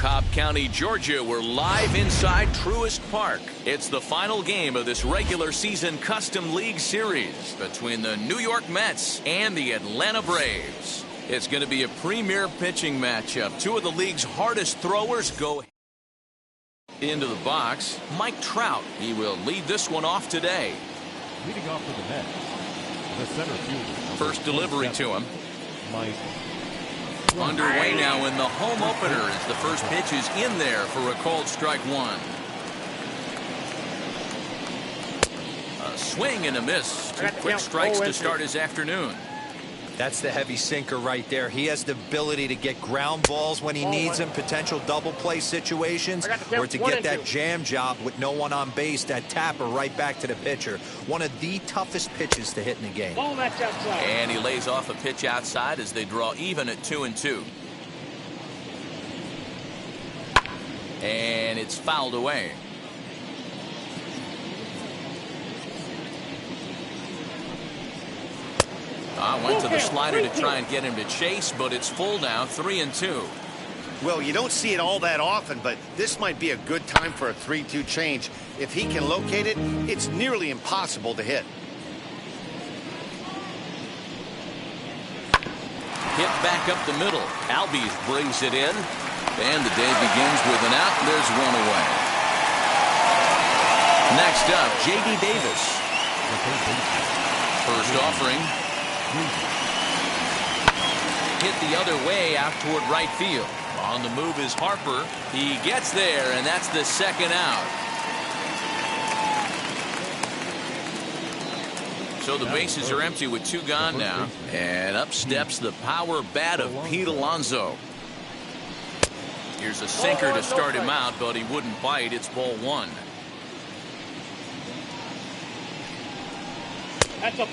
Cobb County, Georgia. We're live inside Truist Park. It's the final game of this regular season Custom League Series between the New York Mets and the Atlanta Braves. It's going to be a premier pitching matchup. Two of the league's hardest throwers go into the box. Mike Trout, he will lead this one off today. Leading off for the Mets, the center fielder. First delivery to him. Mike. Underway now in the home opener as the first pitch is in there for a called strike one. A swing and a miss. Two quick strikes to start his afternoon. That's the heavy sinker right there. He has the ability to get ground balls when he needs them, potential double play situations, or to get that jam job with no one on base, that tapper right back to the pitcher. One of the toughest pitches to hit in the game. And he lays off a pitch outside as they draw even at 2-2. And it's fouled away. Went to the slider to try and get him to chase, but it's full now, 3-2. Well, you don't see it all that often, but this might be a good time for a 3-2 change. If he can locate it, it's nearly impossible to hit. Hit back up the middle. Albies brings it in, and the day begins with an out. There's one away. Next up, J.D. Davis. First offering. Hit the other way out toward right field. On the move is Harper. He gets there, and that's the second out. So the bases are empty with two gone now. And up steps the power bat of Pete Alonso. Here's a sinker to start him out, but he wouldn't bite. It's ball one.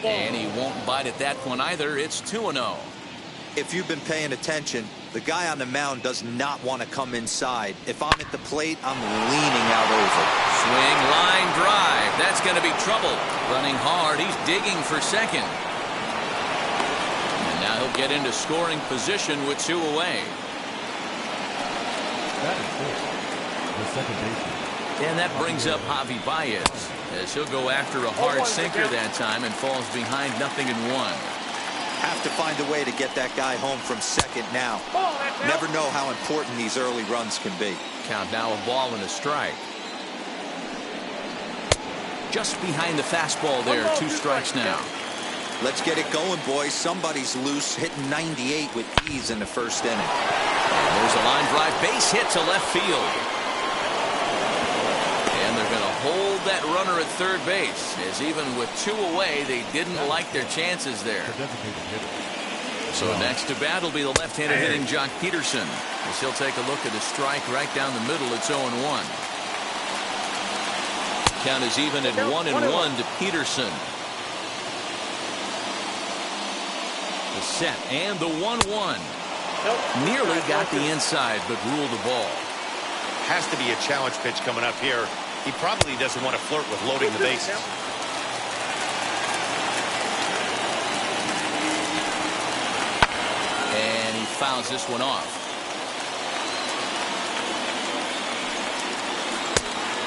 And he won't bite at that one either. It's 2-0. If you've been paying attention, the guy on the mound does not want to come inside. If I'm at the plate, I'm leaning out over. Swing, line drive. That's going to be trouble. Running hard. He's digging for second. And now he'll get into scoring position with two away. That is good. The second baseman. And that brings up Javi Baez, as he'll go after a hard sinker that time and falls behind 0-1. Have to find a way to get that guy home from second now. Never know how important these early runs can be. Count now, a ball and a strike. Just behind the fastball there, two strikes now. Let's get it going, boys. Somebody's loose, hitting 98 with ease in the first inning. And there's a line drive base hit to left field. Hold that runner at third base, as even with two away, they didn't like their chances there. So next to bat will be the left-handed hitting Jock Peterson, as he'll take a look at a strike right down the middle. It's 0-1. Count is even at 1-1 to Peterson. The set and the 1-1. Nearly got the inside, but ruled the ball. Has to be a challenge pitch coming up here. He probably doesn't want to flirt with loading the bases. And he fouls this one off.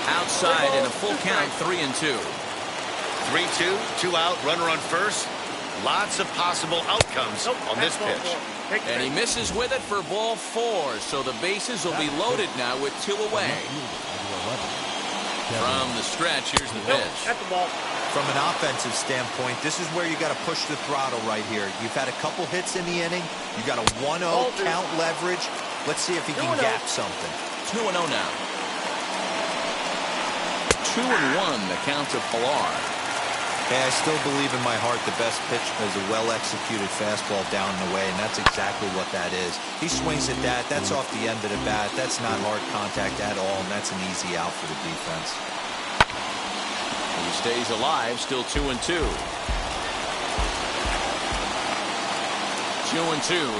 Outside in a full count, 3-2. 3-2, two out, runner on first. Lots of possible outcomes on this pitch. And he misses with it for ball four. So the bases will be loaded now with two away. From the stretch, here's the pitch. From an offensive standpoint, this is where you got to push the throttle right here. You've had a couple hits in the inning. You got a 1-0 count leverage. Let's see if he can gap something. 2-0 now. 2-1 the count to Pilar. Hey, I still believe in my heart the best pitch is a well-executed fastball down and away, and that's exactly what that is. He swings at that. That's off the end of the bat. That's not hard contact at all, and that's an easy out for the defense. He stays alive, still 2-2. 2-2.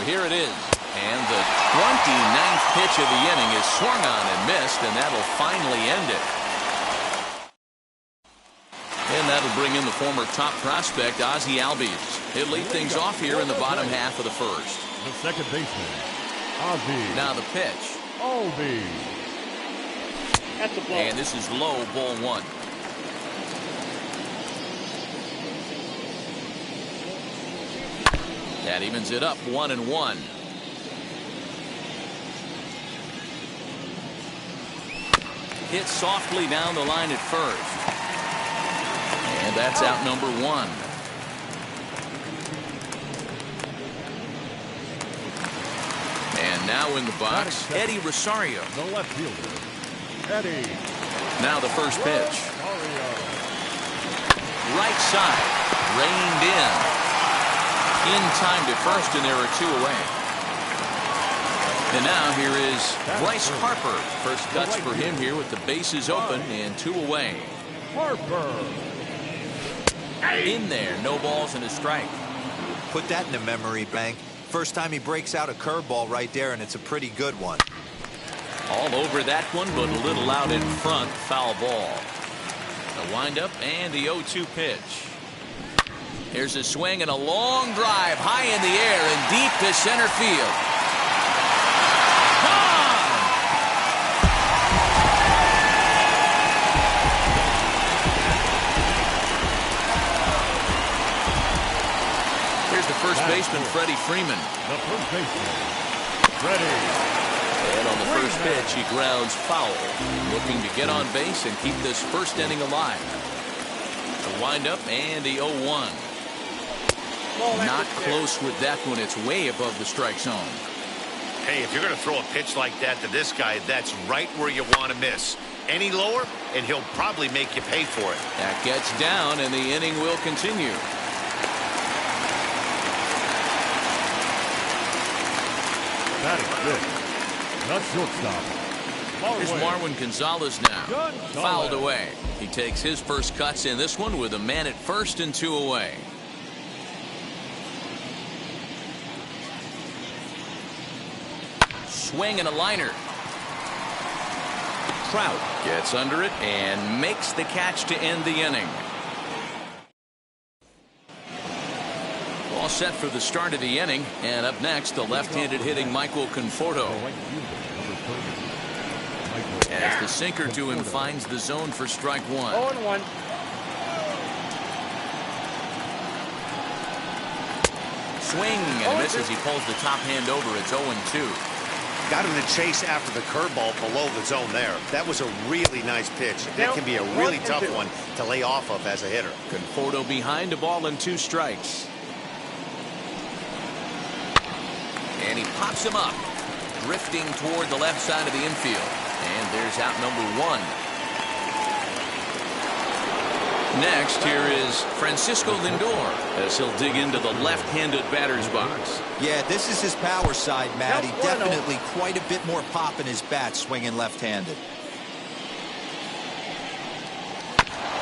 Here it is. And the 29th pitch of the inning is swung on and missed, and that'll finally end it. And that'll bring in the former top prospect, Ozzie Albies. He'll lead things off here in the bottom half of the first. The second baseman, Ozzie. Now the pitch. Oldie. That's a ball. And this is low, ball one. That evens it up 1-1. Hit softly down the line at first. And that's out number one. And now in the box, Eddie Rosario. The left fielder, Eddie. Now the first pitch. Right side, reined in time to first, and there are two away. And now here is Bryce Harper. First cuts for him here with the bases open and two away. Harper. In there, no balls and a strike. Put that in the memory bank. First time he breaks out a curveball right there, and it's a pretty good one. All over that one, but a little out in front. Foul ball. The windup and the 0-2 pitch. Here's a swing and a long drive high in the air and deep to center field. Gone! Here's the first baseman, Freddie Freeman. The first baseman, Freddie. And on the first pitch, he grounds foul, looking to get on base and keep this first inning alive. The windup and the 0-1. Not close with that one. It's way above the strike zone. Hey, if you're going to throw a pitch like that to this guy, that's right where you want to miss. Any lower, and he'll probably make you pay for it. That gets down, and the inning will continue. Batting fifth, the shortstop. Here's Marwin Gonzalez now. Fouled away. He takes his first cuts in this one with a man at first and two away. Swing and a liner. Trout gets under it and makes the catch to end the inning. All set for the start of the inning, and up next, the left-handed hitting Michael Conforto. As the sinker to him finds the zone for strike one. 0-1. Swing and misses. He pulls the top hand over. It's 0-2. Got him to chase after the curveball below the zone there. That was a really nice pitch. That can be a really tough one to lay off of as a hitter. Conforto behind, a ball and two strikes. And he pops him up, drifting toward the left side of the infield. And there's out number one. Next, here is Francisco Lindor as he'll dig into the left-handed batter's box. Yeah, this is his power side, Matty. Definitely quite a bit more pop in his bat swinging left-handed.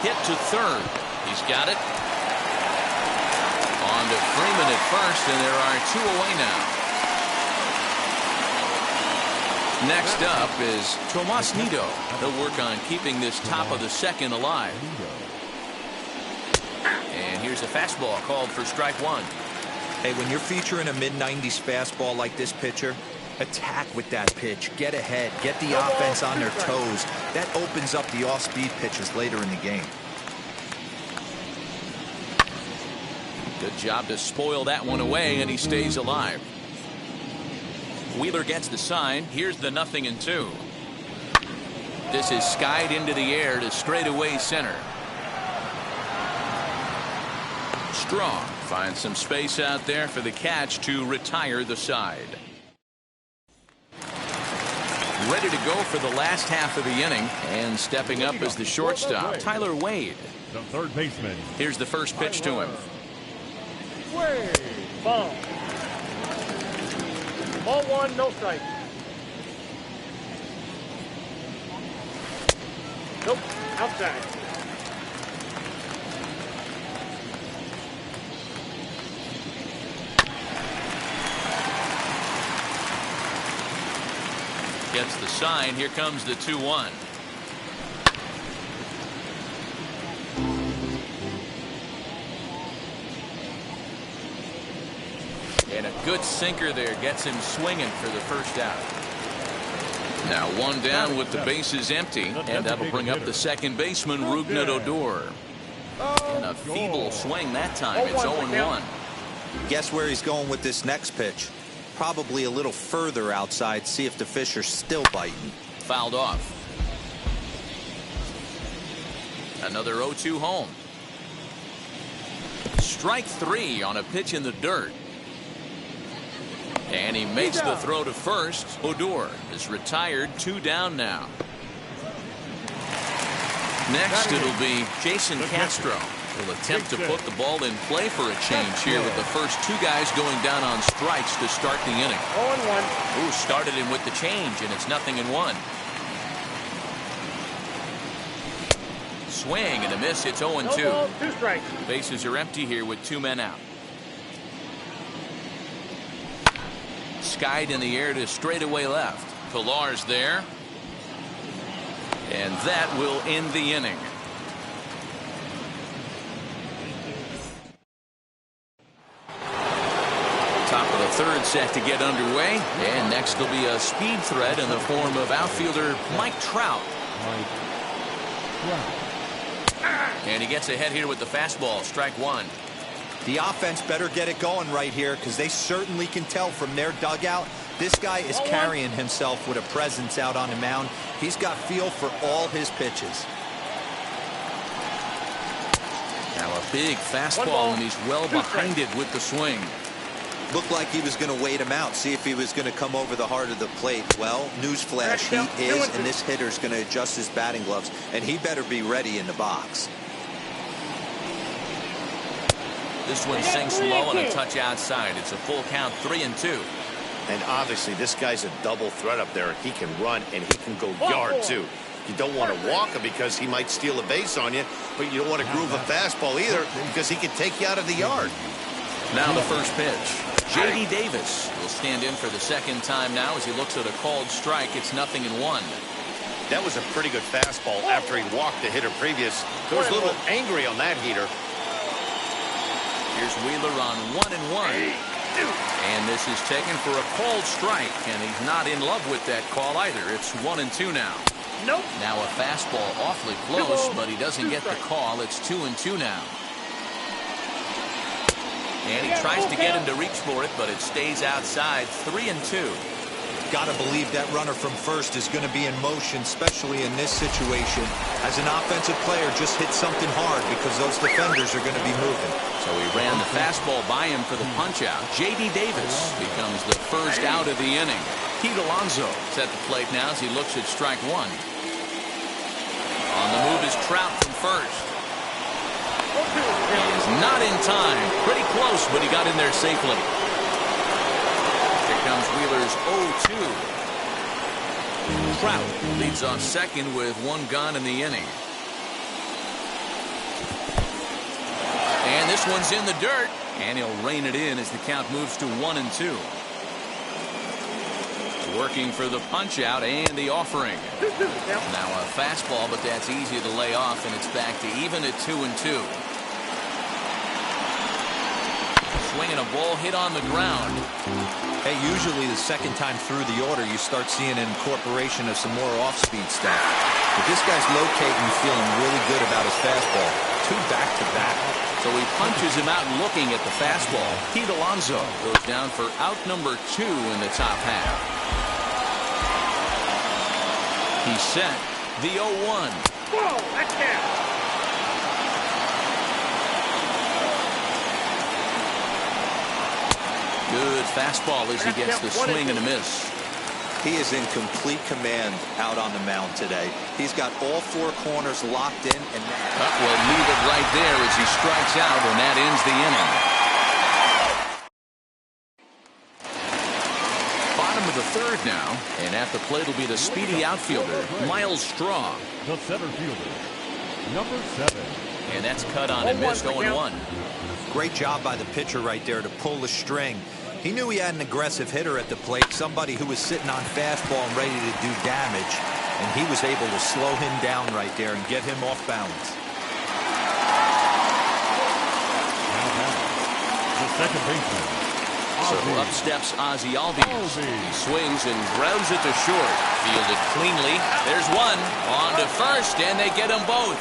Hit to third. He's got it. On to Freeman at first, and there are two away now. Next up is Tomas Nido. He'll work on keeping this top of the second alive. And here's a fastball called for strike one. Hey, when you're featuring a mid-90s fastball like this pitcher, attack with that pitch. Get ahead. Get the offense on their toes. That opens up the off-speed pitches later in the game. Good job to spoil that one away, and he stays alive. Wheeler gets the sign. Here's the 0-2. This is skied into the air to straightaway center. Strong finds some space out there for the catch to retire the side. Ready to go for the last half of the inning, and stepping up as the shortstop, Tyler Wade. The third baseman. Here's the first pitch to him. Ball. Ball one, no strike. Nope, outside. Gets the sign. Here comes the 2-1. And a good sinker there gets him swinging for the first out. Now one down with the bases empty, and that'll bring up the second baseman, Rougned Odor. And a feeble swing that time. It's 0-1. Guess where he's going with this next pitch? Probably a little further outside. See if the fish are still biting. Fouled off. Another 0-2 home. Strike 3 on a pitch in the dirt. And he makes the throw to first. Odor is retired, 2 down now. Next, it'll be Jason Castro. Will attempt to put the ball in play for a change here with the first 2 guys going down on strikes to start the inning. 0-1. Ooh, started him with the change, and it's 0-1. Swing and a miss. It's 0-2. No ball, 2 strikes. Bases are empty here with 2 men out. Skied in the air to straightaway left. Pilar's there. And that will end the inning. Top of the third set to get underway. And next will be a speed threat in the form of outfielder Mike Trout. And he gets ahead here with the fastball. Strike 1. The offense better get it going right here, because they certainly can tell from their dugout this guy is carrying himself with a presence out on the mound. He's got feel for all his pitches. Now a big fastball, and he's well behind it with the swing. Looked like he was going to wait him out, see if he was going to come over the heart of the plate. Well, newsflash, he is, and this hitter's going to adjust his batting gloves, and he better be ready in the box. This one sinks low and a touch outside. It's a full count, 3-2. And obviously this guy's a double threat up there. He can run and he can go yard too. You don't want to walk him because he might steal a base on you, but you don't want to groove a fastball either because he can take you out of the yard. Now the first pitch. J.D. Davis will stand in for the second time now as he looks at a called strike. It's 0-1. That was a pretty good fastball after he walked the hitter previous. He was a little angry on that heater. Here's Wheeler on 1-1. And this is taken for a called strike, and he's not in love with that call either. It's 1-2 now. Nope. Now a fastball awfully close, but he doesn't get the call. It's 2-2 now. And he tries to get him to reach for it, but it stays outside. 3-2. Got to believe that runner from first is going to be in motion, especially in this situation. As an offensive player, just hit something hard because those defenders are going to be moving. So he ran the fastball by him for the punch-out. J.D. Davis becomes the first out of the inning. Pete Alonso is at the plate now as he looks at strike 1. On the move is Trout from first. He is not in time. Pretty close, but he got in there safely. Here comes Wheeler's 0-2. Trout leads off second with 1 gone in the inning. And this one's in the dirt, and he'll rein it in as the count moves to 1-2. Working for the punch out and the offering. Now a fastball, but that's easy to lay off, and it's back to even at 2-2. Swinging a ball hit on the ground. Hey, usually the second time through the order, you start seeing an incorporation of some more off-speed stuff. But this guy's locating, feeling really good about his fastball. 2 back-to-back. So he punches him out looking at the fastball. Pete Alonso goes down for out number 2 in the top half. He's set. The 0-1. Whoa, that's down. Good fastball as he gets the swing and a miss. He is in complete command out on the mound today. He's got all 4 corners locked in, and Tuck will leave it right there as he strikes out, and that ends the inning. Bottom of the third now, and at the plate will be the speedy outfielder, Miles Straw. The center fielder, number 7. And that's cut on and missed 0-1. great job by the pitcher right there to pull the string. He knew he had an aggressive hitter at the plate, somebody who was sitting on fastball and ready to do damage, and he was able to slow him down right there and get him off balance. The second baseman, So up steps Ozzie Albies. He swings and grounds it to short. Fielded cleanly. There's one. On to first, and they get them both.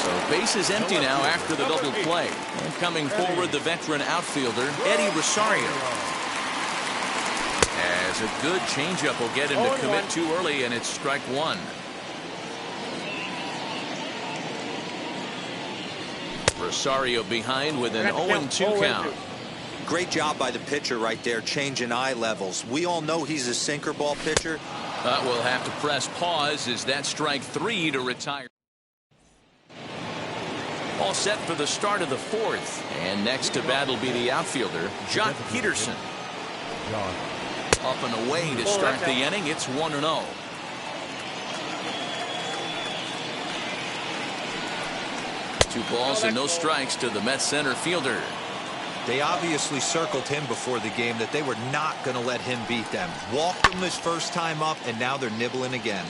So base is empty now after the double play. And coming forward, the veteran outfielder, Eddie Rosario. As a good changeup will get him to commit too early, and it's strike one. Rosario behind with an 0-2 count. Great job by the pitcher right there, changing eye levels. We all know he's a sinker ball pitcher. We'll have to press pause as that strike three to retire. All set for the start of the fourth. And next to bat will be the outfielder, Jock Peterson. Up and away to start the inning. It's 1-0. Two balls and no strikes to the Mets center fielder. They obviously circled him before the game that they were not going to let him beat them. Walked him his first time up, and now they're nibbling again.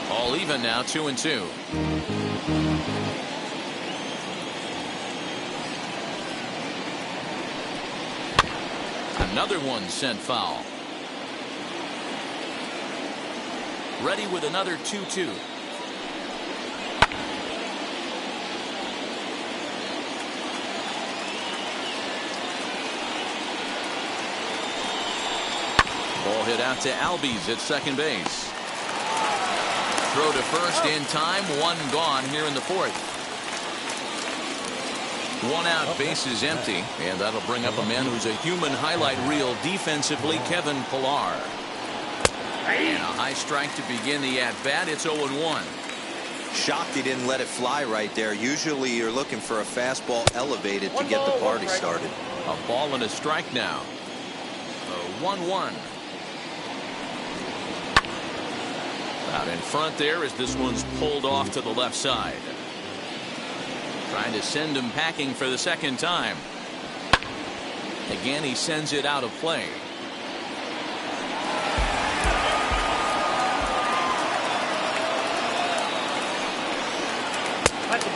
All even now, 2-2. Another one sent foul. Ready with another 2-2. Ball hit out to Albies at second base. Throw to first in time. One gone here in the fourth. One out, base is empty, and that'll bring up a man who's a human highlight reel defensively, Kevin Pillar. And a high strike to begin the at-bat. It's 0-1. Shocked he didn't let it fly right there. Usually you're looking for a fastball elevated to get the party started. A ball and a strike now. 1-1. Out in front there as this one's pulled off to the left side. Trying to send him packing for the second time. Again, he sends it out of play.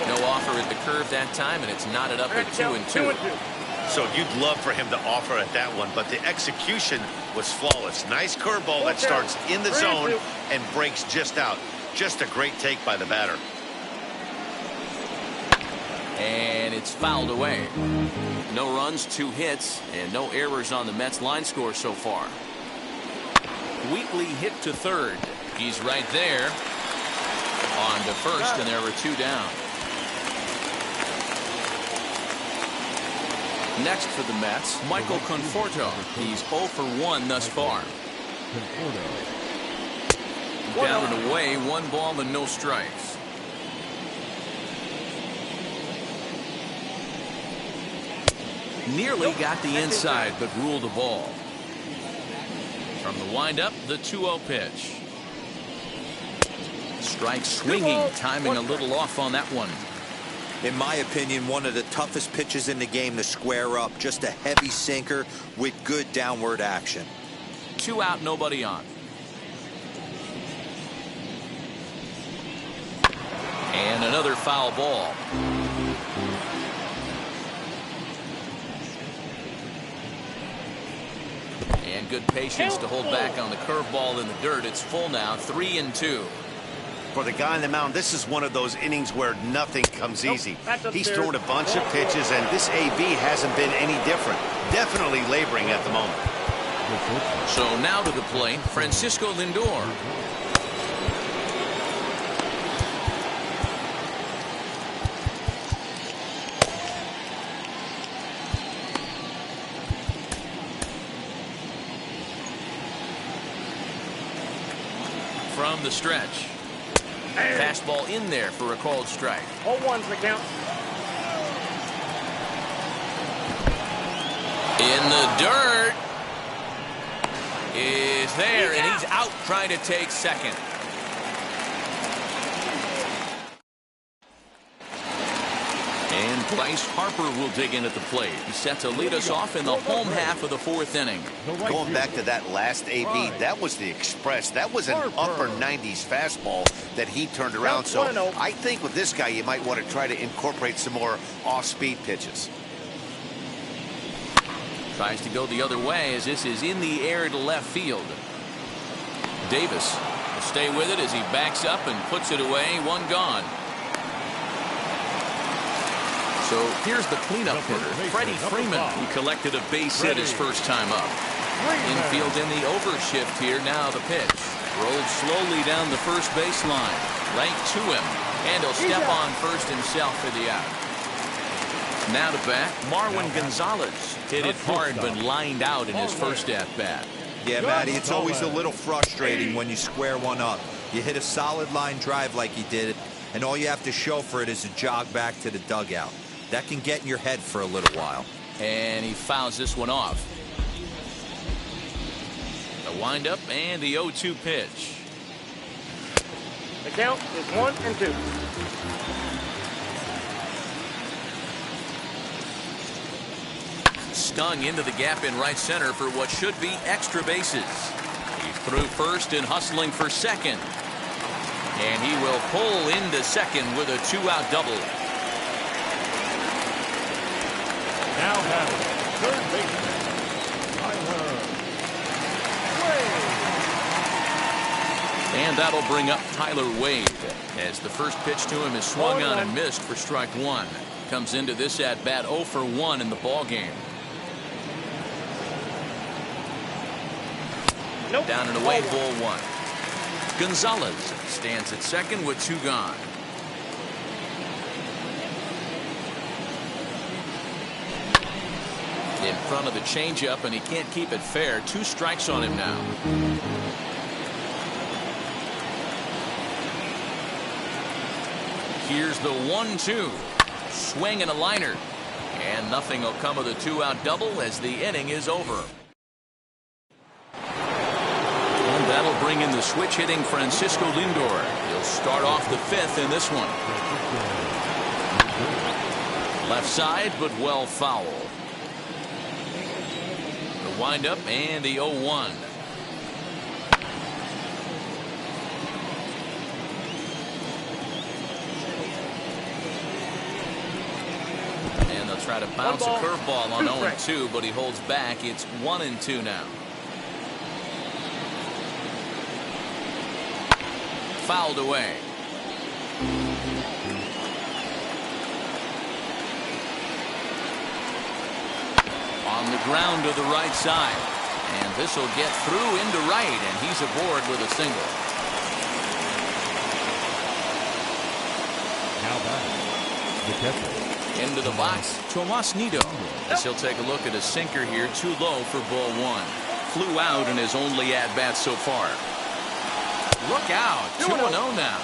No offer at the curve that time, and it's knotted up at 2-2. So you'd love for him to offer at that one, but the execution was flawless. Nice curveball that starts in the zone and breaks just out. Just a great take by the batter. And it's fouled away. No runs, 2 hits, and no errors on the Mets line score so far. Wheatley hit to third. He's right there. On to first, and there were 2 down. Next for the Mets, Michael Conforto. He's 0 for 1 thus far. Down and away, 1 ball and no strikes. Nearly got the inside, but ruled the ball. From the windup, the 2-0 pitch. Strike swinging, timing a little off on that one. In my opinion, one of the toughest pitches in the game to square up. Just a heavy sinker with good downward action. 2 out, nobody on. And another foul ball. And good patience to hold back on the curveball in the dirt. It's full now, 3-2. For the guy on the mound, this is one of those innings where nothing comes easy. He's thrown a bunch of pitches, and this AB hasn't been any different. Definitely laboring at the moment. So now to the plate, Francisco Lindor. From the stretch. Fastball in there for a called strike. 0-1's the count. In the dirt. Is there, and he's out trying to take second. And Bryce Harper will dig in at the plate. He's set to lead us off in the home half of the fourth inning. Going back to that last AB, that was the express. That was an upper 90s fastball that he turned around. So I think with this guy, you might want to try to incorporate some more off-speed pitches. Tries to go the other way as this is in the air to left field. Davis will stay with it as he backs up and puts it away. One gone. So here's the cleanup hitter, Freddie Freeman, who collected a base hit his first time up. Infield in the overshift here. Now the pitch. Rolled slowly down the first baseline. Right to him. And he'll step on first himself for the out. Now to bat, Marwin Gonzalez. Hit it hard but lined out in his first at-bat. Yeah, Matty, it's always a little frustrating when you square one up. You hit a solid line drive like he did, and all you have to show for it is a jog back to the dugout. That can get in your head for a little while. And he fouls this one off. The windup and the 0-2 pitch. The count is 1-2. Stung into the gap in right center for what should be extra bases. He's through first and hustling for second. And he will pull into second with a two-out double. Now batting, third baseman, Tyler Wade. And that'll bring up Tyler Wade as the first pitch to him is swung on and missed for strike one. Comes into this at bat 0 for 1 in the ball game. Down and away, ball one. Gonzalez stands at second with two gone. In front of the changeup, and he can't keep it fair. 2 strikes on him now. Here's the 1-2. Swing and a liner. And nothing will come of the two-out double as the inning is over. And that'll bring in the switch-hitting Francisco Lindor. He'll start off the fifth in this one. Left side, but well foul. The windup and the 0-1. And they'll try to bounce a curveball on 0-2, but he holds back. It's 1-2 now. Fouled away. On the ground to the right side. And this will get through into right, and he's aboard with a single. Now batting, the catcher. Into the box, Tomas Nido. As he'll take a look at a sinker here, too low for ball one. Flew out in his only at-bat so far. Look out, 2-0 now.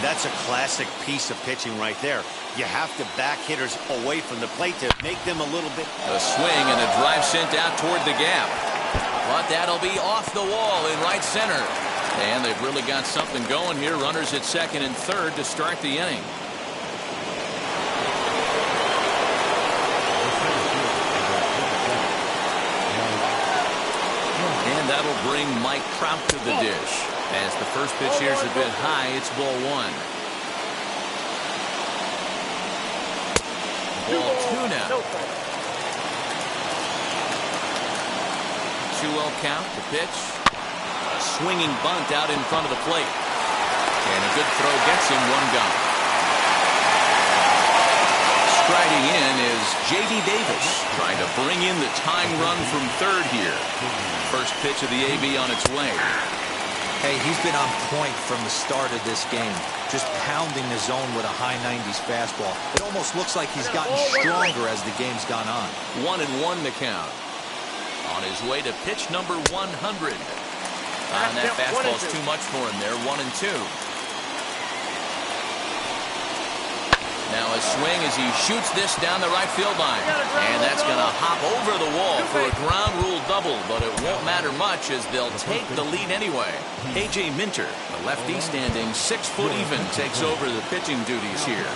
That's a classic piece of pitching right there. You have to back hitters away from the plate to make them a little bit. A swing and a drive sent out toward the gap. But that'll be off the wall in right center. And they've really got something going here. Runners at second and third to start the inning. And that'll bring Mike Trout to the dish. As the first pitch here is a bit high, it's ball one. Ball two now. 2-0 count, the pitch. A swinging bunt out in front of the plate. And a good throw gets him one gone. Striding in is J.D. Davis, trying to bring in the tying run from third here. First pitch of the AB on its way. Hey, he's been on point from the start of this game, just pounding the zone with a high 90s fastball. It almost looks like he's gotten stronger as the game's gone on. 1-1 the count. On his way to pitch number 100. And that fastball's too much for him there. 1-2. Now a swing as he shoots this down the right field line. And that's going to hop over the wall for a ground rule double, but it won't matter much as they'll take the lead anyway. A.J. Minter, the lefty standing 6 foot even, takes over the pitching duties here.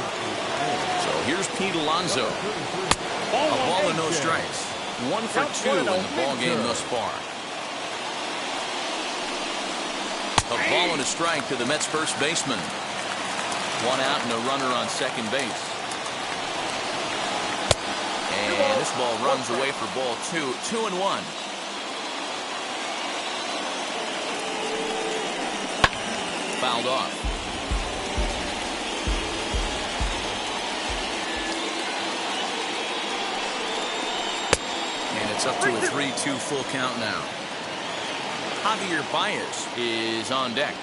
So Here's Pete Alonso. A ball and no strikes. 1 for 2 in the ball game thus far. A ball and a strike to the Mets first baseman. 1 out and a runner on second base. And this ball runs away for ball 2. 2-1. Fouled off. And it's up to a 3-2 full count now. Javier Baez is on deck.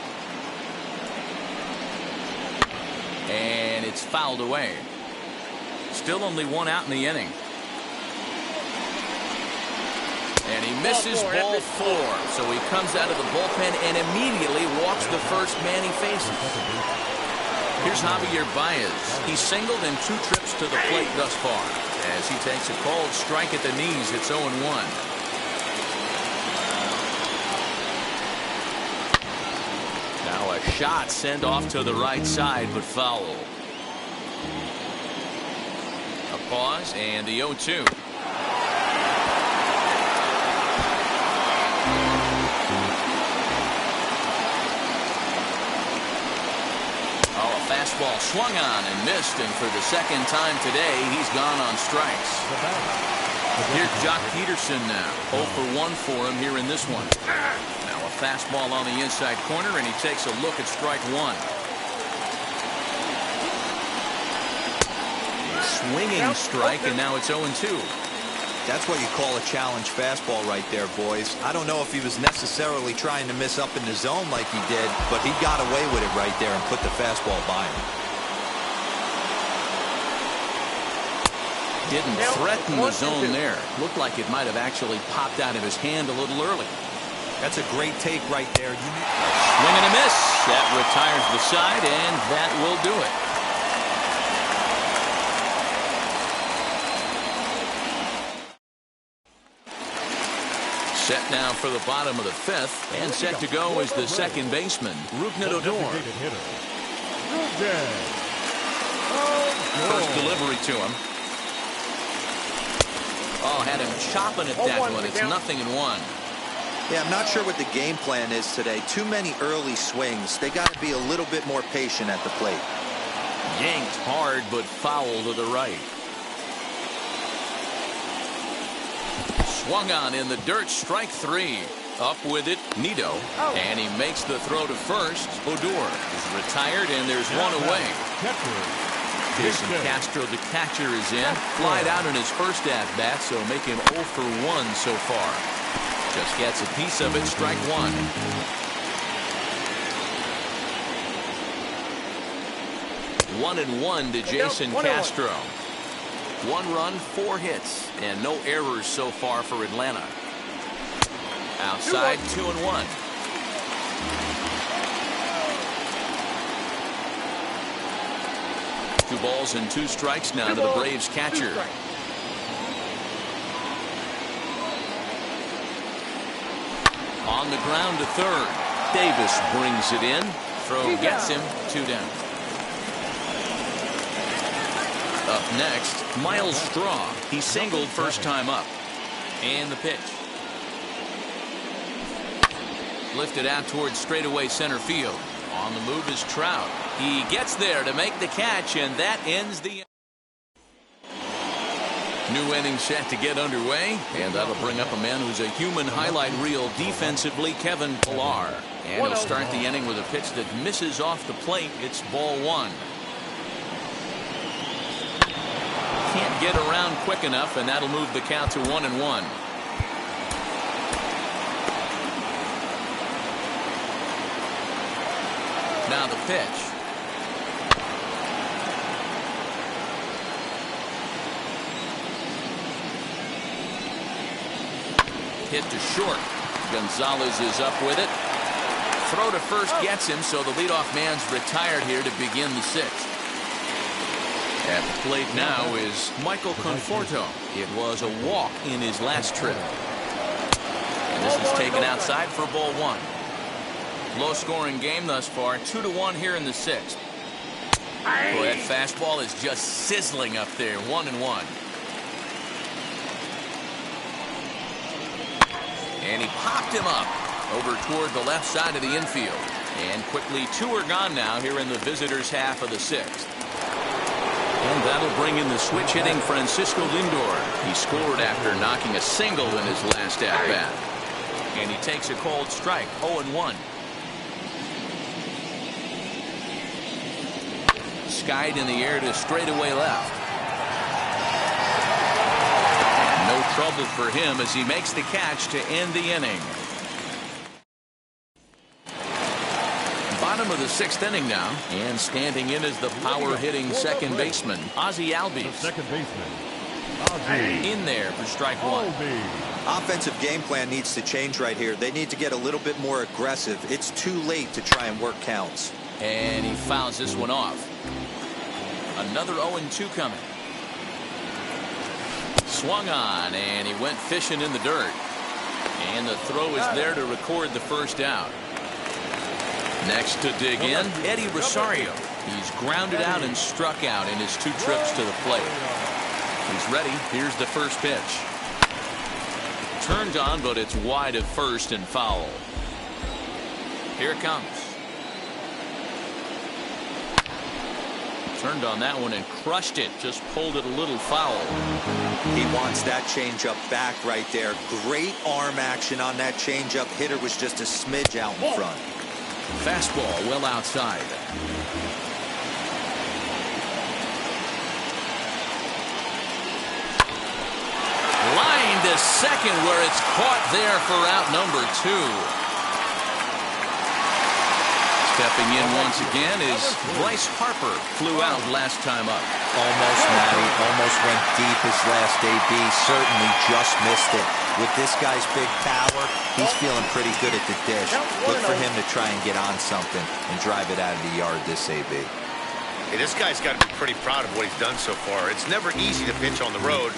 And it's fouled away. Still only 1 out in the inning. And he misses ball 4. So he comes out of the bullpen and immediately walks the first man he faces. Here's Javier Baez. He's singled in 2 trips to the plate thus far. As he takes a cold strike at the knees, it's 0-1. Now a shot sent off to the right side, but foul. A pause and the 0-2. Fastball swung on and missed, and for the second time today, he's gone on strikes. Here's Jock Peterson now. 0 for 1 for him here in this one. Now a fastball on the inside corner, and he takes a look at strike 1. A swinging strike, and now it's 0-2. That's what you call a challenge fastball right there, boys. I don't know if he was necessarily trying to miss up in the zone like he did, but he got away with it right there and put the fastball by him. Didn't threaten the zone there. Looked like it might have actually popped out of his hand a little early. That's a great take right there. Swing and a miss. That retires the side, and that will do it. Set now for the bottom of the 5th, and set to go is the second baseman, Rougned Odor. First delivery to him. Oh, had him chopping at that one. It's 0-1. Yeah, I'm not sure what the game plan is today. Too many early swings. They got to be a little bit more patient at the plate. Yanked hard, but foul to the right. Swung on in the dirt, strike 3. Up with it, Nido. And he makes the throw to first. Odor is retired, and there's 1 away. Jason Castro, the catcher, is in. Flied out in his first at-bat, so make him 0 for 1 so far. Just gets a piece of it, strike 1. One and 1 to Jason Castro. 1 run, 4 hits, and no errors so far for Atlanta. Outside, 2-1. Two balls and 2 strikes now to the Braves catcher. On the ground to third. Davis brings it in. Throw gets him. 2 down. Up next, Miles Straw. He singled first time up. And the pitch. Lifted out towards straightaway center field. On the move is Trout. He gets there to make the catch, and that ends the new inning set to get underway, and that'll bring up a man who's a human highlight reel defensively, Kevin Pillar. And he'll start the inning with a pitch that misses off the plate. It's ball 1. Can't get around quick enough, and that'll move the count to 1-1. Now the pitch. Hit to short. Gonzalez is up with it. Throw to first gets him, so the leadoff man's retired here to begin the 6th. At the plate now is Michael Conforto. It was a walk in his last trip. And this is taken outside for ball 1. Low scoring game thus far. 2-1 here in the 6th. Boy, that fastball is just sizzling up there. 1-1. And he popped him up over toward the left side of the infield. And quickly 2 are gone now here in the visitors' half of the 6th. And that'll bring in the switch-hitting Francisco Lindor. He scored after knocking a single in his last at-bat. And he takes a cold strike, 0-1. Skied in the air to straightaway left. No trouble for him as he makes the catch to end the inning. Bottom of the 6th inning now, and standing in is the power-hitting second baseman, Ozzie Albies. Second baseman, Ozzie. In there for strike 1. Offensive game plan needs to change right here. They need to get a little bit more aggressive. It's too late to try and work counts. And he fouls this one off. Another 0-2 coming. Swung on, and he went fishing in the dirt. And the throw is there to record the first out. Next to dig in, Eddie Rosario. He's grounded out and struck out in his 2 trips to the plate. He's ready. Here's the first pitch. Turned on, but it's wide of first and foul. Here it comes. Turned on that one and crushed it. Just pulled it a little foul. He wants that changeup back right there. Great arm action on that changeup. Hitter was just a smidge out in front. Fastball well outside. Line to second where it's caught there for out number 2. Stepping in once again is Bryce Harper. Flew out last time up. Almost, Matty. Almost went deep his last AB. Certainly just missed it. With this guy's big power, he's feeling pretty good at the dish. Look for him to try and get on something and drive it out of the yard this AB. Hey, this guy's got to be pretty proud of what he's done so far. It's never easy to pitch on the road,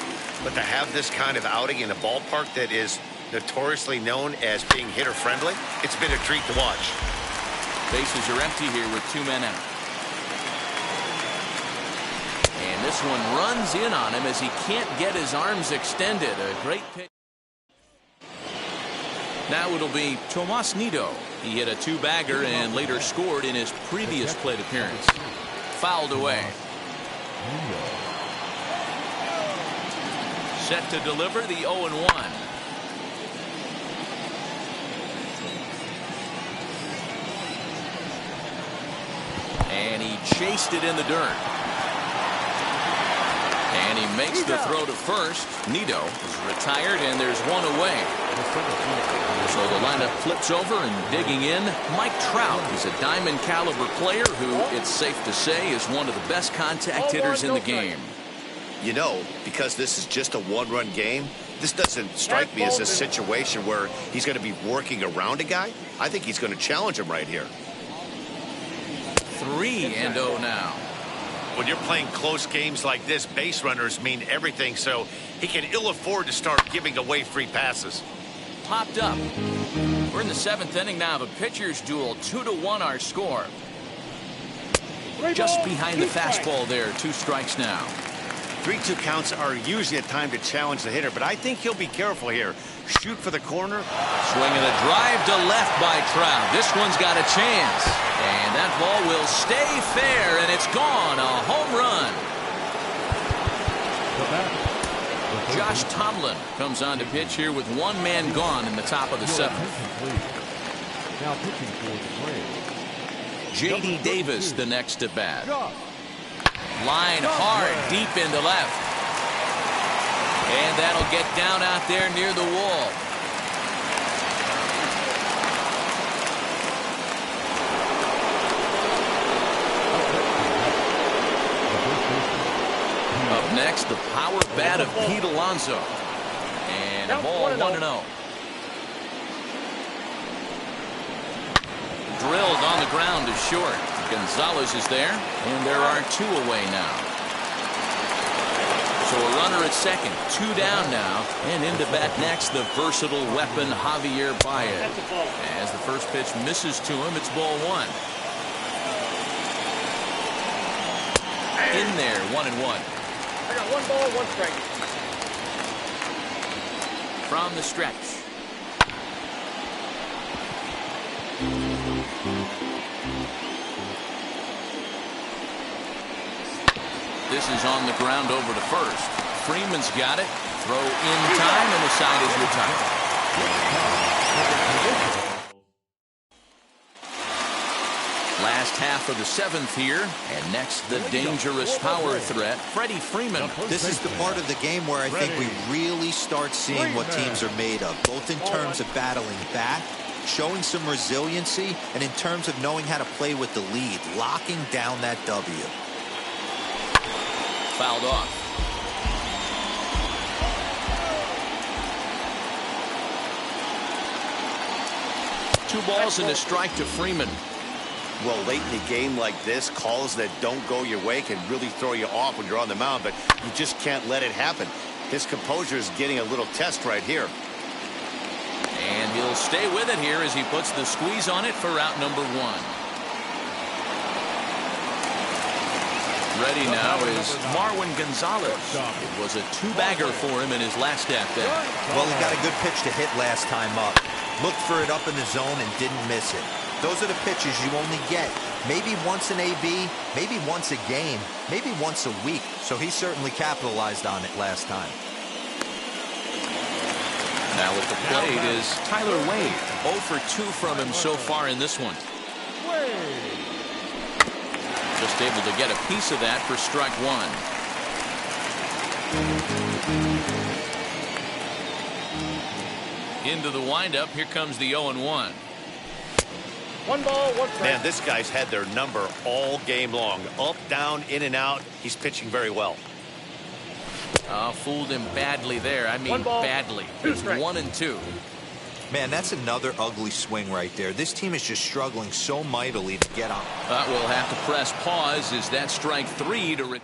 but to have this kind of outing in a ballpark that is notoriously known as being hitter-friendly, it's been a treat to watch. Bases are empty here with 2 men out. And this one runs in on him as he can't get his arms extended. A great pitch. Now it'll be Tomas Nido. He hit a 2-bagger and later scored in his previous plate appearance. Fouled away. Set to deliver the 0-1. And he chased it in the dirt. And he makes the throw to first. Nido is retired, and there's one away. So the lineup flips over, and digging in, Mike Trout. He's a diamond caliber player who, it's safe to say, is one of the best contact hitters in the game. You know, because this is just a 1-run game, this doesn't strike me as a situation where he's going to be working around a guy. I think he's going to challenge him right here. 3-0 now. When you're playing close games like this, base runners mean everything, so he can ill afford to start giving away free passes. Popped up. We're in the 7th inning now of a pitcher's duel. 2-1 our score. Just behind the fastball there. 2 strikes now. 3-2 counts are usually a time to challenge the hitter, but I think he'll be careful here. Shoot for the corner. Swinging a drive to left by Trout. This one's got a chance. And that ball will stay fair, and it's gone. A home run. Josh Tomlin comes on to pitch here with 1 man gone in the top of the 7th. Now pitching for the Braves. J.D. Davis the next at bat. Line hard deep into left. And that'll get down out there near the wall. Up next, the power bat of Pete Alonso. And a ball 1-0. Drilled on the ground to short. Gonzalez is there, and there are 2 away now. So a runner at second, 2 down now, and into bat next, the versatile weapon Javier Baez. As the first pitch misses to him, it's ball 1. In there, 1-1. I got 1 ball, 1 strike. From the stretch. This is on the ground over to first. Freeman's got it. Throw in time, and the side is retired. Last half of the 7th here, and next the dangerous power threat, Freddie Freeman. This is the part of the game where I think we really start seeing what teams are made of, both in terms of battling back, showing some resiliency, and in terms of knowing how to play with the lead, locking down that W. Fouled off. Two balls and a strike to Freeman. Well, late in the game like this, calls that don't go your way can really throw you off when you're on the mound, but you just can't let it happen. His composure is getting a little test right here. And he'll stay with it here as he puts the squeeze on it for out number 1. Ready now is Marwin Gonzalez. It was a 2-bagger for him in his last at-bat. Well, he got a good pitch to hit last time up. Looked for it up in the zone and didn't miss it. Those are the pitches you only get maybe once in AB, maybe once a game, maybe once a week. So he certainly capitalized on it last time. Now at the plate is Tyler Wade. 0 for 2 from him so far in this one. Just able to get a piece of that for strike 1. Into the windup. Here comes the 0-1. 1 ball, 1 strike. Man, this guy's had their number all game long. Up, down, in and out. He's pitching very well. Fooled him badly there. I mean 1 ball, badly. 2 It's strikes. 1-2. Man, that's another ugly swing right there. This team is just struggling so mightily to get on. We'll have to press pause. Is that strike 3 to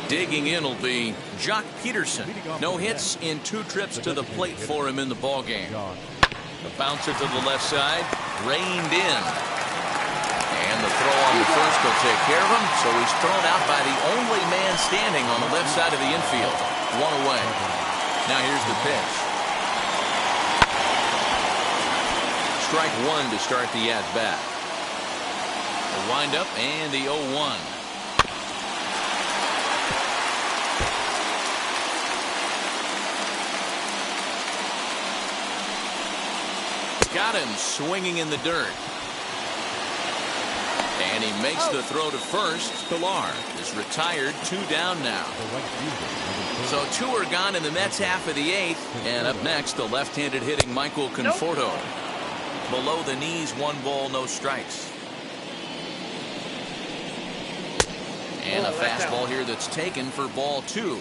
digging in will be Jock Peterson. No hits in 2 trips to the plate for him in the ballgame. The bouncer to the left side, reined in. And the throw on the first will take care of him. So he's thrown out by the only man standing on the left side of the infield. 1 away. Now here's the pitch. Strike 1 to start the at-bat. The windup and the 0-1. Got him swinging in the dirt. And he makes the throw to first. Pilar is retired. 2 down now. So 2 are gone in the Mets half of the 8th. And up next, the left-handed hitting Michael Conforto. Below the knees, 1 ball, no strikes. And a fastball here that's taken for ball 2.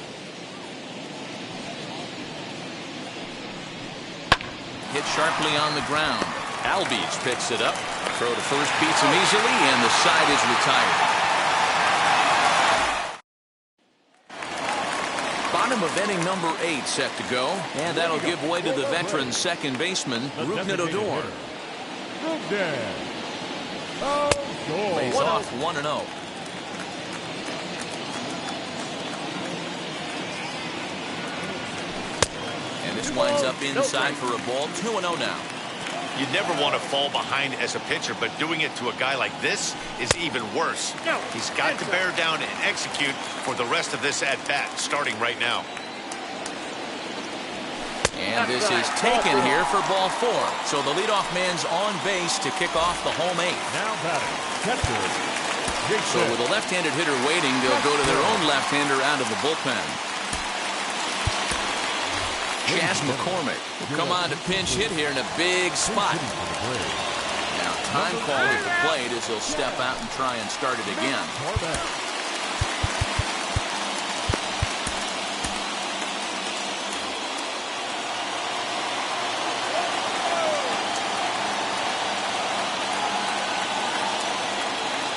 Hit sharply on the ground. Albies picks it up. Throw to first beats him easily, and the side is retired. Bottom of inning number 8 set to go, and that'll give way to the veteran second baseman, Rougned Odor. Lays off 1-0. And this winds up inside for a ball. 2-0 now. You never want to fall behind as a pitcher, but doing it to a guy like this is even worse. He's got to bear down and execute for the rest of this at-bat, starting right now. And this is taken here for ball 4. So the leadoff man's on base to kick off the home 8. Now batting, catcher. So with a left-handed hitter waiting, they'll go to their own left-hander out of the bullpen. Chas McCormick will come on to pinch hit here in a big spot. Now time called at the plate as he'll step out and try and start it again.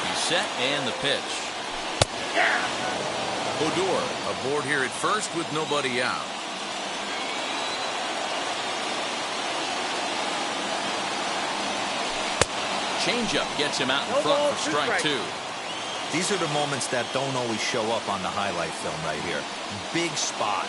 He's set and the pitch. Odor aboard here at first with nobody out. Changeup gets him out in front for strike 2. These are the moments that don't always show up on the highlight film right here. Big spot.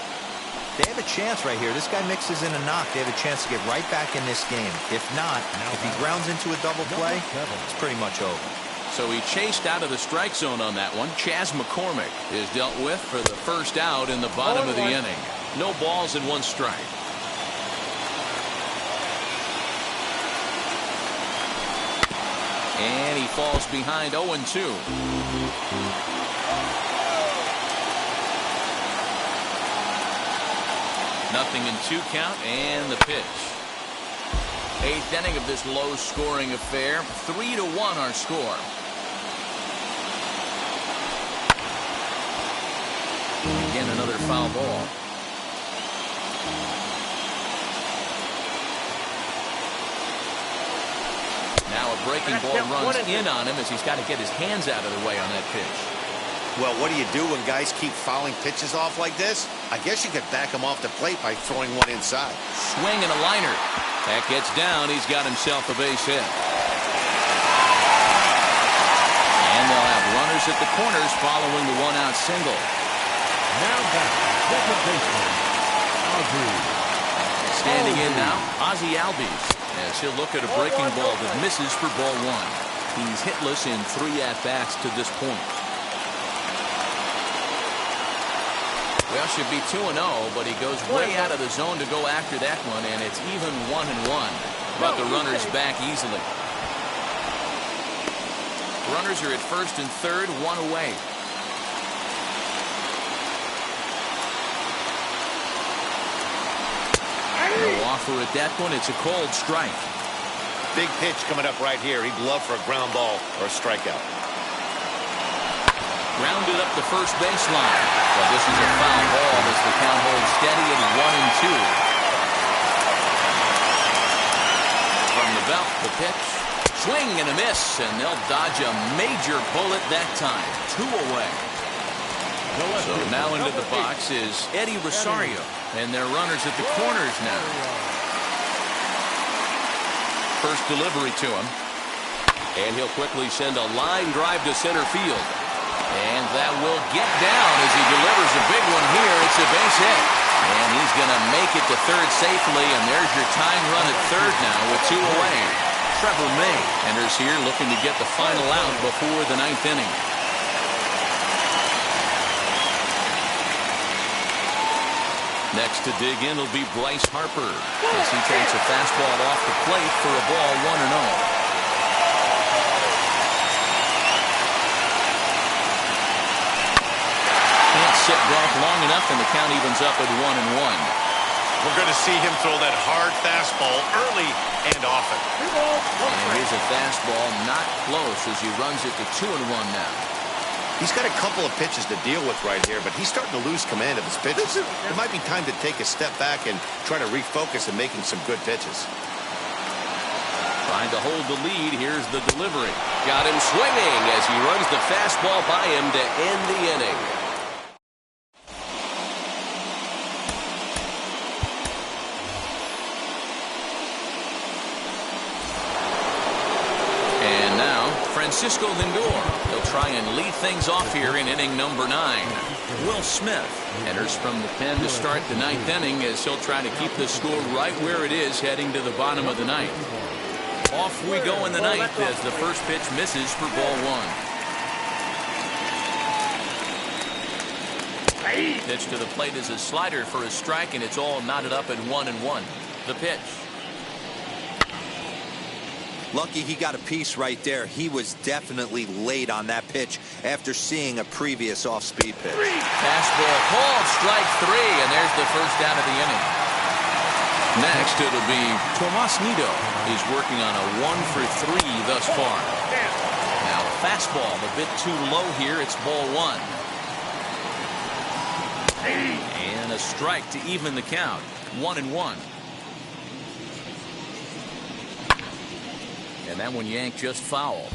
They have a chance right here. This guy mixes in a knock. They have a chance to get right back in this game. If not, if he grounds into a double play, it's pretty much over. So he chased out of the strike zone on that one. Chas McCormick is dealt with for the first out in the bottom of the inning. No balls and 1 strike. And he falls behind 0-2. Nothing in 2 count, and the pitch. 8th inning of this low-scoring affair. 3-1 our score. Again, another foul ball. Now a breaking ball runs in on him as he's got to get his hands out of the way on that pitch. Well, what do you do when guys keep fouling pitches off like this? I guess you could back him off the plate by throwing one inside. Swing and a liner. That gets down. He's got himself a base hit. And they'll have runners at the corners following the 1-out single. Now back, second baseman, Ozzie. Standing in now, Ozzie Albies, as he'll look at a breaking ball that misses for ball 1. He's hitless in 3 at-bats to this point. Well, should be 2-0, but he goes way out of the zone to go after that one, and it's even 1-1. But the runner's back easily. Runners are at first and third, 1 away. No offer at that one. It's a cold strike. Big pitch coming up right here. He'd love for a ground ball or a strikeout. Grounded up the first baseline. Well, this is a foul ball as the count holds steady at 1-2. From the belt, the pitch. Swing and a miss, and they'll dodge a major bullet that time. 2 away. So now into the box is Eddie Rosario, and they're runners at the corners now. First delivery to him. And he'll quickly send a line drive to center field. And that will get down as he delivers a big one here. It's a base hit. And he's going to make it to third safely, and there's your tying run at third now with 2 away. Trevor May enters here looking to get the final out before the 9th inning. Next to dig in will be Bryce Harper as he takes a fastball off the plate for a ball 1-0. Sit back long enough, and the count evens up at 1-1. We're going to see him throw that hard fastball early and often. And here's a fastball not close as he runs it to 2-1 now. He's got a couple of pitches to deal with right here, but he's starting to lose command of his pitches. It might be time to take a step back and try to refocus on making some good pitches. Trying to hold the lead. Here's the delivery. Got him swinging as he runs the fastball by him to end the inning. Francisco Lindor. He'll try and lead things off here in inning number 9. Will Smith enters from the pen to start the 9th inning as he'll try to keep the score right where it is heading to the bottom of the 9th. Off we go in the 9th as the first pitch misses for ball 1. Pitch to the plate is a slider for a strike, and it's all knotted up at 1-1. The pitch. Lucky he got a piece right there. He was definitely late on that pitch after seeing a previous off-speed pitch. Fastball called, strike 3, and there's the first out of the inning. Next, it'll be Tomas Nido. He's working on a 1-for-3 thus far. Now a fastball a bit too low here. It's ball 1. And a strike to even the count. 1-1. And that one yanked just foul.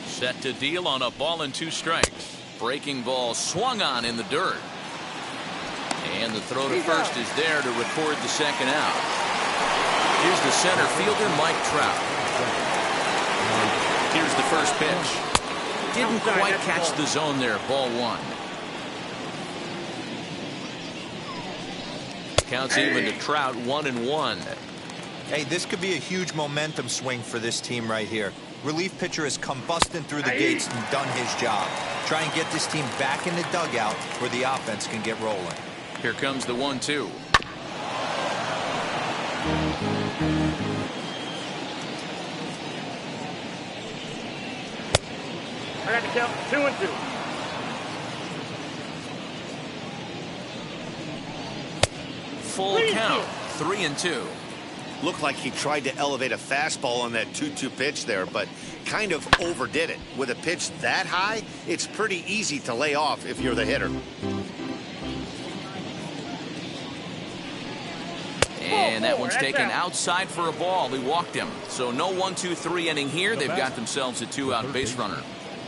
Set to deal on a ball and 2 strikes. Breaking ball swung on in the dirt. And the throw to first is there to record the second out. Here's the center fielder, Mike Trout. Here's the first pitch. Didn't quite catch the zone there. Ball 1. Counts even to Trout, 1-1. Hey, this could be a huge momentum swing for this team right here. Relief pitcher has come busting through the gates and done his job. Try and get this team back in the dugout where the offense can get rolling. Here comes the 1-2. I got to count 2-2. Full count, 3-2. Looked like he tried to elevate a fastball on that 2-2 pitch there, but kind of overdid it. With a pitch that high, it's pretty easy to lay off if you're the hitter. And that one's taken outside for a ball. He walked him. So no 1-2-3 inning here. They've got themselves a 2-out base runner.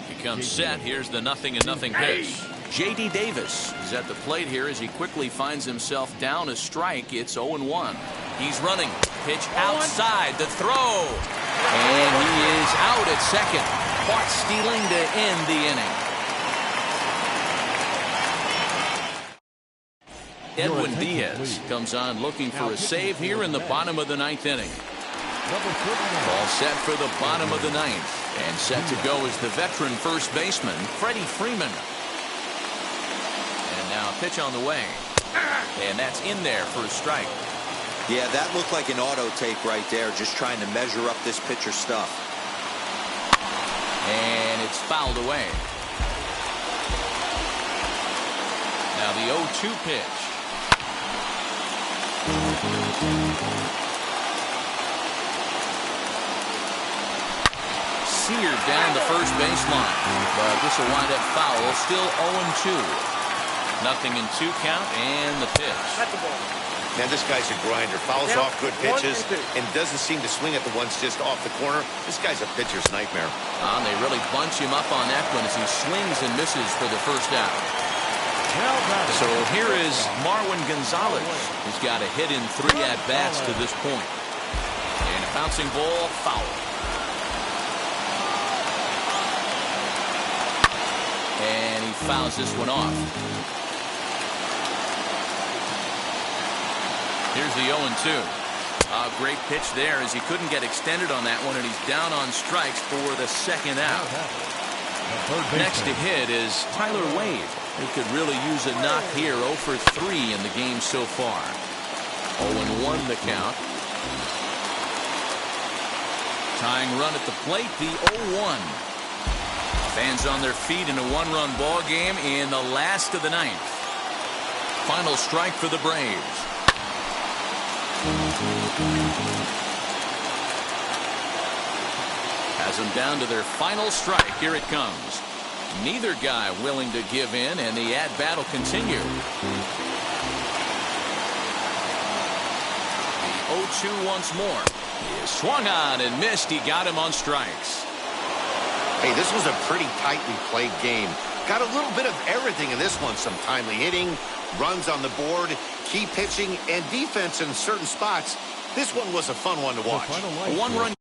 He comes set. Here's the 0-0 pitch. J.D. Davis is at the plate here as he quickly finds himself down a strike. It's 0-1. He's running. Pitch outside. The throw. And he is out at second. Caught stealing to end the inning. Edwin Diaz comes on looking for a save here in the bottom of the 9th inning. All set for the bottom of the 9th. And set to go is the veteran first baseman, Freddie Freeman. And now a pitch on the way. And that's in there for a strike. Yeah, that looked like an auto take right there, just trying to measure up this pitcher's stuff. And it's fouled away. Now the 0-2 pitch. Seared down the first baseline, but this will wind up foul. Still 0-2. 0-2 count and the pitch. That's the ball. Man, this guy's a grinder. Fouls off good pitches and doesn't seem to swing at the ones just off the corner. This guy's a pitcher's nightmare. They really bunch him up on that one as he swings and misses for the first out. So here is Marwin Gonzalez. He's got a hit in 3 at-bats to this point. And a bouncing ball, foul. And he fouls this one off. Here's the 0-2. A great pitch there as he couldn't get extended on that one, and he's down on strikes for the second out. Next to hit is Tyler Wade. He could really use a knock here. 0 for 3 in the game so far. 0-1 the count. Tying run at the plate, the 0-1. Fans on their feet in a 1-run ball game in the last of the 9th. Final strike for the Braves. Has them down to their final strike. Here it comes. Neither guy willing to give in, and the at-bat will continue. The 0-2 once more. He swung on and missed. He got him on strikes. Hey, this was a pretty tightly played game. Got a little bit of everything in this one. Some timely hitting, runs on the board, key pitching, and defense in certain spots. This one was a fun one to watch. A 1-run